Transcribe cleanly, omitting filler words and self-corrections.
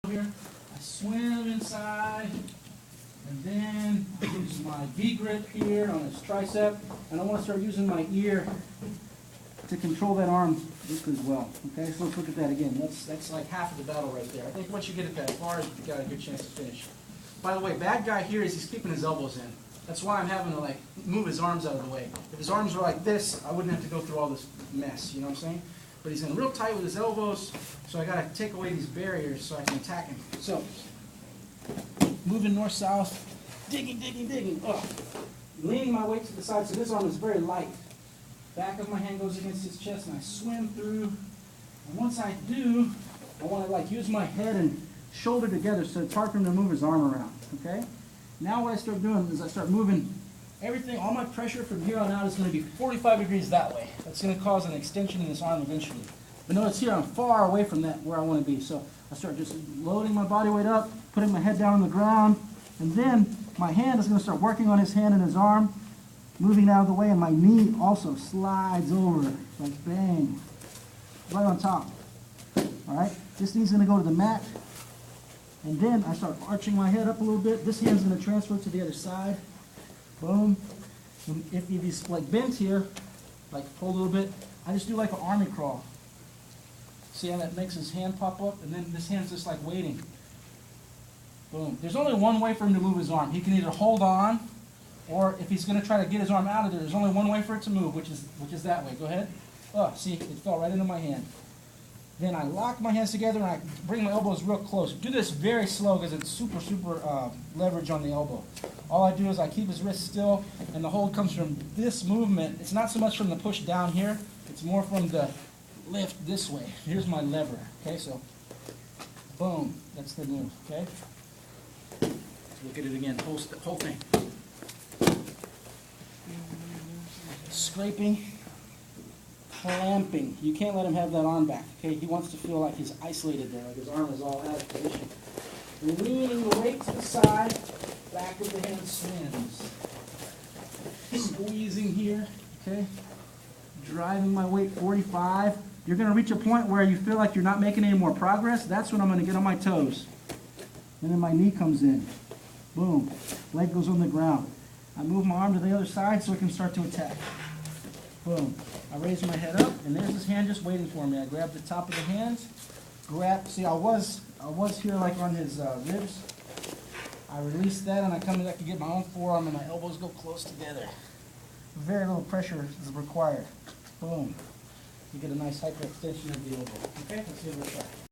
here. I swim inside, and then I use my V-grip here on his tricep, and I want to start using my ear to control that arm just as well. Okay, so let's look at that again. That's like half of the battle right there. I think once you get it that far, you've got a good chance to finish. By the way, bad guy here is he's keeping his elbows in. That's why I'm having to like move his arms out of the way. If his arms were like this, I wouldn't have to go through all this mess, you know what I'm saying? But he's in real tight with his elbows, so I gotta take away these barriers so I can attack him. So, moving north-south, digging. Oh. Leaning my weight to the side, so this arm is very light. Back of my hand goes against his chest, and I swim through. And once I do, I want to like use my head and shoulder together so it's hard for him to move his arm around. Okay? Now what I start doing is I start moving everything. All my pressure from here on out is going to be 45 degrees that way. That's going to cause an extension in this arm eventually. But notice here I'm far away from that where I want to be. So I start just loading my body weight up, putting my head down on the ground, and then my hand is going to start working on his hand and his arm, moving out of the way, and my knee also slides over, like bang, right on top. All right, this knee's going to go to the mat, and then I start arching my head up a little bit. This hand's going to transfer to the other side. Boom. And if he's like bent here, like pull a little bit, I just do like an army crawl. See how that makes his hand pop up, and then this hand's just like waiting. Boom. There's only one way for him to move his arm. He can either hold on, or if he's going to try to get his arm out of there, there's only one way for it to move, which is that way. Go ahead. Oh, see, it fell right into my hand. Then I lock my hands together and I bring my elbows real close. Do this very slow because it's super leverage on the elbow. All I do is I keep his wrist still, and the hold comes from this movement. It's not so much from the push down here. It's more from the lift this way. Here's my lever. Okay, so boom, that's the move. Okay. Look at it again. Whole thing. Scraping, clamping. You can't let him have that arm back. Okay, he wants to feel like he's isolated there, like his arm is all out of position. Leaning the weight to the side, back of the hand swims. Squeezing here. Okay, driving my weight 45. You're going to reach a point where you feel like you're not making any more progress. That's when I'm going to get on my toes. And then my knee comes in. Boom. Leg goes on the ground. I move my arm to the other side so I can start to attack. Boom. I raise my head up, and there's his hand just waiting for me. I grab the top of the hands. See, I was here like on his ribs. I release that, and I come back to get my own forearm, and my elbows go close together. Very little pressure is required. Boom. You get a nice hyperextension of the elbow. Okay, let's give it a try.